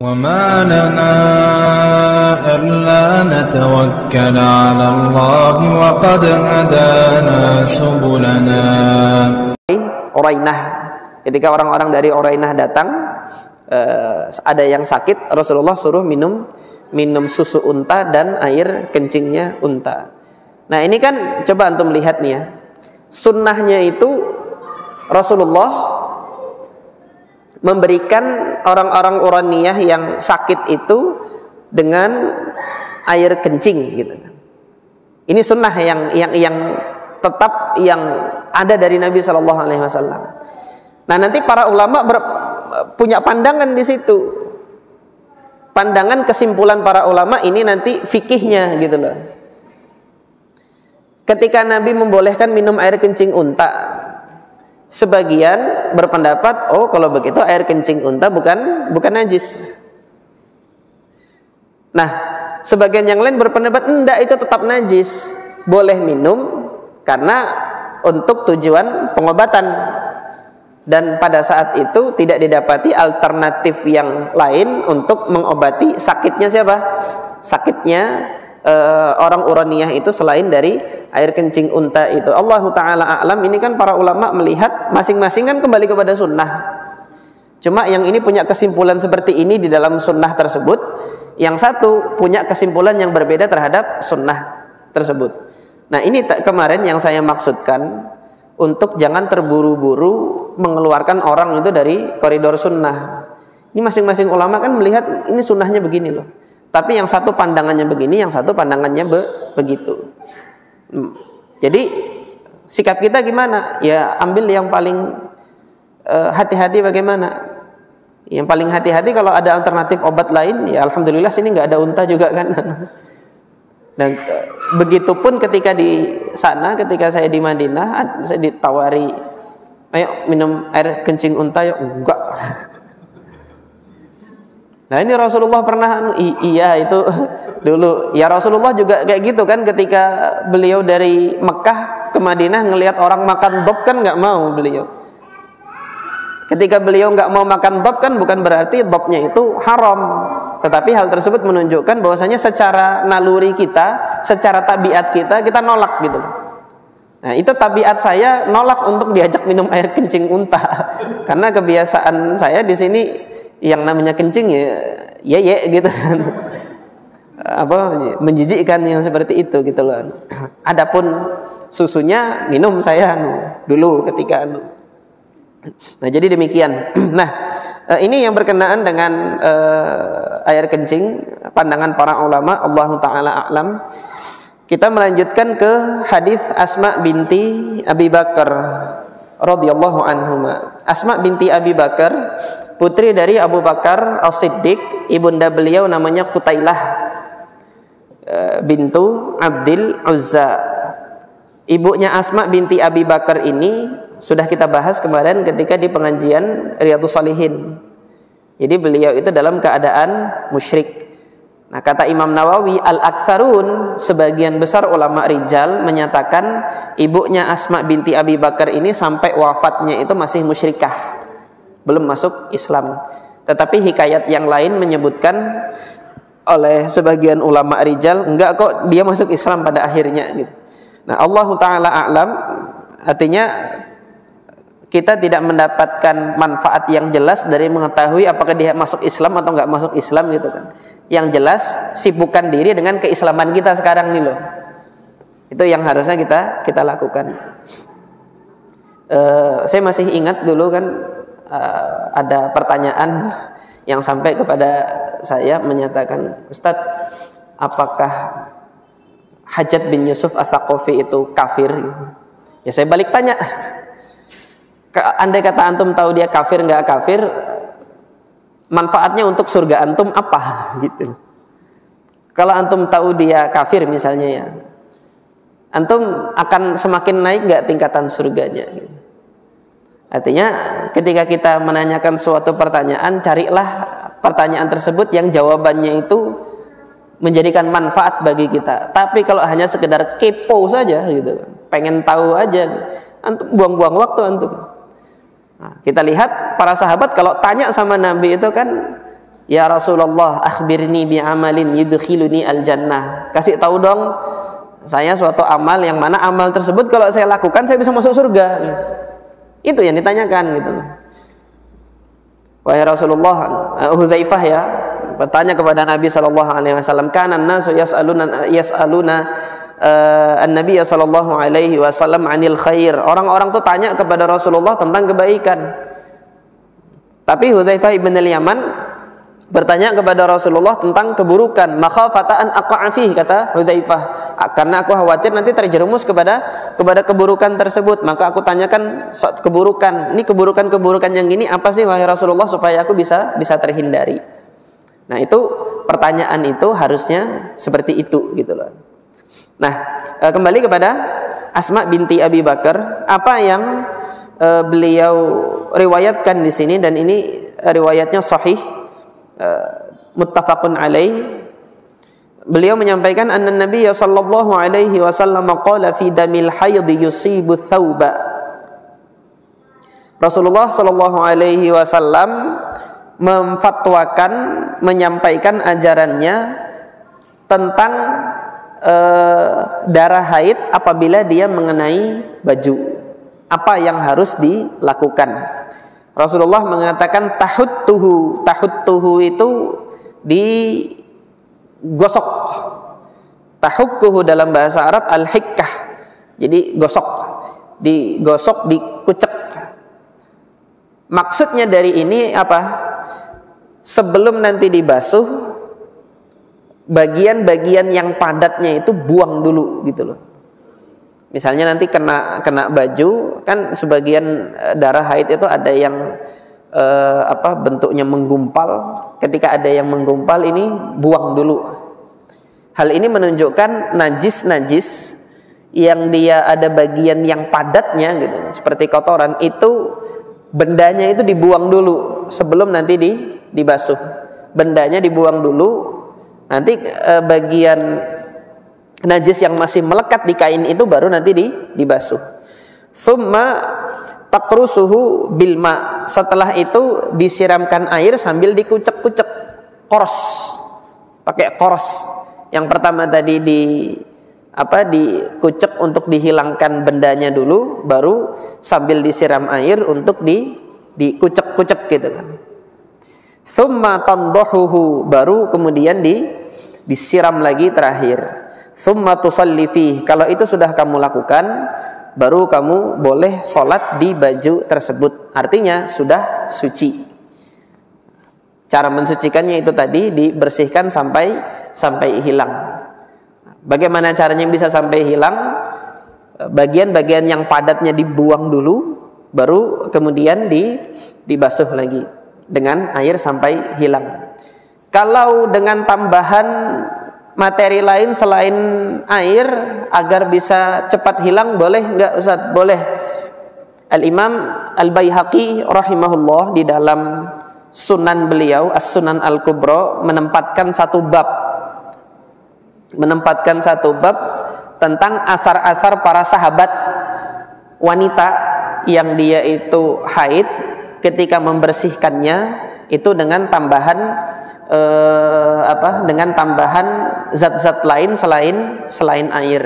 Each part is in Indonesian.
وما لنا ألا نتوكل على الله وقد هدانا سبلنا. Urainah, ketika orang-orang dari Urainah datang, ada yang sakit, Rasulullah suruh minum susu unta dan air kencingnya unta. Nah ini kan coba antum lihat nih ya, sunnahnya itu Rasulullah memberikan orang-orang Uraniyah yang sakit itu dengan air kencing gitu. Ini sunnah yang tetap yang ada dari Nabi Shallallahu Alaihi Wasallam. Nah nanti para ulama punya pandangan di situ, pandangan kesimpulan para ulama ini nanti fikihnya gitu loh. Ketika Nabi membolehkan minum air kencing unta, sebagian berpendapat, oh kalau begitu air kencing unta bukan najis. Nah, sebagian yang lain berpendapat enggak, itu tetap najis. Boleh minum karena untuk tujuan pengobatan. Dan pada saat itu tidak didapati alternatif yang lain untuk mengobati sakitnya siapa? Sakitnya orang Uraniyah itu selain dari air kencing unta itu. Allahu ta'ala a'lam. Ini kan para ulama melihat masing-masing kan kembali kepada sunnah. Cuma yang ini punya kesimpulan seperti ini di dalam sunnah tersebut, yang satu punya kesimpulan yang berbeda terhadap sunnah tersebut. Nah ini kemarin yang saya maksudkan, untuk jangan terburu-buru mengeluarkan orang itu dari koridor sunnah. Ini masing-masing ulama kan melihat ini sunnahnya begini loh, tapi yang satu pandangannya begini, yang satu pandangannya begitu. Jadi sikap kita gimana? Ya ambil yang paling hati-hati bagaimana? Yang paling hati-hati kalau ada alternatif obat lain, ya alhamdulillah sini nggak ada unta juga kan. Dan begitupun ketika di sana, ketika saya di Madinah, saya ditawari, ayo minum air kencing unta, ya enggak. Nah ini Rasulullah pernah, iya itu dulu. Ya Rasulullah juga kayak gitu kan, ketika beliau dari Mekah ke Madinah ngelihat orang makan dop kan nggak mau beliau. Ketika beliau nggak mau makan dop kan bukan berarti dopnya itu haram, tetapi hal tersebut menunjukkan bahwasanya secara naluri kita, secara tabiat kita nolak gitu. Nah itu tabiat saya nolak untuk diajak minum air kencing unta, karena kebiasaan saya di sini yang namanya kencing ya gitu kan, menjijikkan yang seperti itu gitu loh. Adapun susunya minum saya dulu ketika Nah jadi demikian. Nah ini yang berkenaan dengan air kencing, pandangan para ulama. Allahu ta'ala a'lam. Kita melanjutkan ke hadis Asma binti Abi Bakar radhiyallahu anhuma. Asma binti Abi Bakar, putri dari Abu Bakar As-Siddiq. Ibunda beliau namanya Qutailah bintu Abdil Uzza. Ibunya Asma binti Abi Bakar ini sudah kita bahas kemarin ketika di pengajian Riyadhus Shalihin. Jadi beliau itu dalam keadaan musyrik. Nah kata Imam Nawawi, al-aktsarun, sebagian besar ulama rijal menyatakan ibunya Asma binti Abi Bakar ini sampai wafatnya itu masih musyrikah, belum masuk Islam. Tetapi hikayat yang lain menyebutkan oleh sebagian ulama rijal, enggak kok dia masuk Islam pada akhirnya gitu. Nah Allahu ta'ala a'lam, artinya kita tidak mendapatkan manfaat yang jelas dari mengetahui apakah dia masuk Islam atau enggak masuk Islam gitu kan. Yang jelas sibukkan diri dengan keislaman kita sekarang nih loh. Itu yang harusnya kita lakukan. Saya masih ingat dulu kan ada pertanyaan yang sampai kepada saya menyatakan, Ustadz, apakah Hajjaj bin Yusuf As-Saqafi itu kafir? Ya saya balik tanya, andai kata antum tahu dia kafir nggak kafir, manfaatnya untuk surga antum apa gitu. Kalau antum tahu dia kafir misalnya ya, antum akan semakin naik nggak tingkatan surganya gitu. Artinya ketika kita menanyakan suatu pertanyaan, carilah pertanyaan tersebut yang jawabannya itu menjadikan manfaat bagi kita. Tapi kalau hanya sekedar kepo saja gitu, pengen tahu aja, antum buang-buang waktu antum. Nah, kita lihat para sahabat kalau tanya sama Nabi itu kan "Ya Rasulullah, akhbirni bi amalin yudkhiluni al-jannah." Kasih tahu dong saya suatu amal yang mana amal tersebut kalau saya lakukan saya bisa masuk surga. Itu yang ditanyakan gitu. Wahai Rasulullah, Hudzaifah ya bertanya kepada Nabi sallallahu alaihi wasallam, "Kana an-nasu yas'aluna an-nabiy sallallahu alaihi wasallam 'anil khair." Orang-orang tuh tanya kepada Rasulullah tentang kebaikan. Tapi Hudzaifah ibn al-Yaman bertanya kepada Rasulullah tentang keburukan. "Makhafata an aqa'a fihi," kata Hudzaifah, "karena aku khawatir nanti terjerumus kepada keburukan tersebut, maka aku tanyakan keburukan. Ini keburukan yang gini apa sih wahai Rasulullah supaya aku bisa terhindari." Nah, itu pertanyaan itu harusnya seperti itu gitu loh. Nah, kembali kepada Asma binti Abi Bakar, apa yang beliau riwayatkan di sini, dan ini riwayatnya sahih, muttafaqun alaih. Beliau menyampaikan anna Nabi sallallahu alaihi wasallam qala fi damil haid yusibu thawba. Rasulullah sallallahu alaihi wasallam memfatwakan, menyampaikan ajarannya tentang darah haid apabila dia mengenai baju. Apa yang harus dilakukan? Rasulullah mengatakan tahuttuhu itu digosok. Tahukkuhu dalam bahasa Arab al-hikkah. Jadi digosok, dikucek. Maksudnya dari ini apa? Sebelum nanti dibasuh, bagian-bagian yang padatnya itu buang dulu gitu loh. Misalnya nanti kena baju, kan sebagian darah haid itu ada yang bentuknya menggumpal. Ketika ada yang menggumpal ini buang dulu. Hal ini menunjukkan najis yang dia ada bagian yang padatnya gitu, seperti kotoran, itu bendanya itu dibuang dulu sebelum nanti dibasuh. Bendanya dibuang dulu, nanti bagian najis yang masih melekat di kain itu baru nanti dibasuh. Thumma taqrusuhu bil ma. Setelah itu disiramkan air sambil dikucek-kucek, qoros. Pakai qoros. Yang pertama tadi dikucek untuk dihilangkan bendanya dulu, baru sambil disiram air untuk dikucek-kucek gitu kan. Thumma tandahuhu, baru kemudian disiram lagi terakhir. Thumma tusalli fihi. Kalau itu sudah kamu lakukan, baru kamu boleh sholat di baju tersebut. Artinya sudah suci. Cara mensucikannya itu tadi dibersihkan sampai hilang. Bagaimana caranya bisa sampai hilang? Bagian-bagian yang padatnya dibuang dulu, baru kemudian dibasuh lagi dengan air sampai hilang. Kalau dengan tambahan materi lain selain air agar bisa cepat hilang, boleh enggak Ustaz? Boleh. Al-Imam Al-Baihaqi rahimahullah di dalam sunan beliau As-Sunan Al-Kubra menempatkan satu bab tentang asar-asar para sahabat wanita yang dia itu haid, ketika membersihkannya itu dengan tambahan zat-zat lain selain air.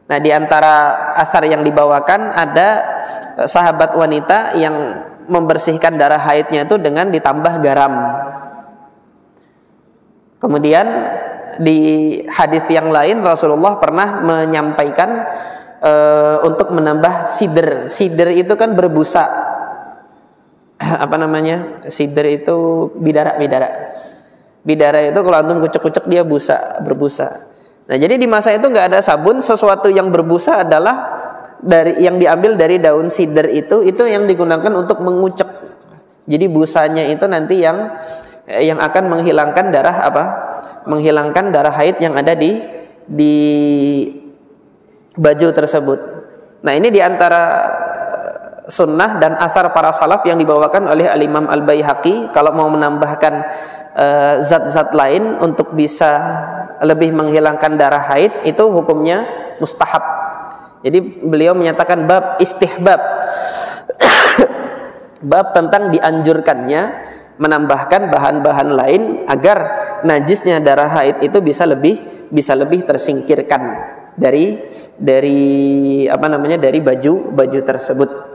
Nah, di antara asar yang dibawakan ada sahabat wanita yang membersihkan darah haidnya itu dengan ditambah garam. Kemudian di hadis yang lain Rasulullah pernah menyampaikan untuk menambah sidr. Sidr itu kan berbusa. Sidr itu bidara. Bidara itu kalau antum kucek-kucek dia berbusa. Nah, jadi di masa itu nggak ada sabun. Sesuatu yang berbusa adalah yang diambil dari daun sidr itu yang digunakan untuk mengucek. Jadi busanya itu nanti yang akan menghilangkan darah haid yang ada di baju tersebut. Nah, ini diantara sunnah dan asar para salaf yang dibawakan oleh Al-Imam Al-Baihaqi. Kalau mau menambahkan zat-zat lain untuk bisa lebih menghilangkan darah haid, itu hukumnya mustahab. Jadi beliau menyatakan bab istihbab, bab tentang dianjurkannya menambahkan bahan-bahan lain agar najisnya darah haid itu bisa lebih tersingkirkan dari baju tersebut.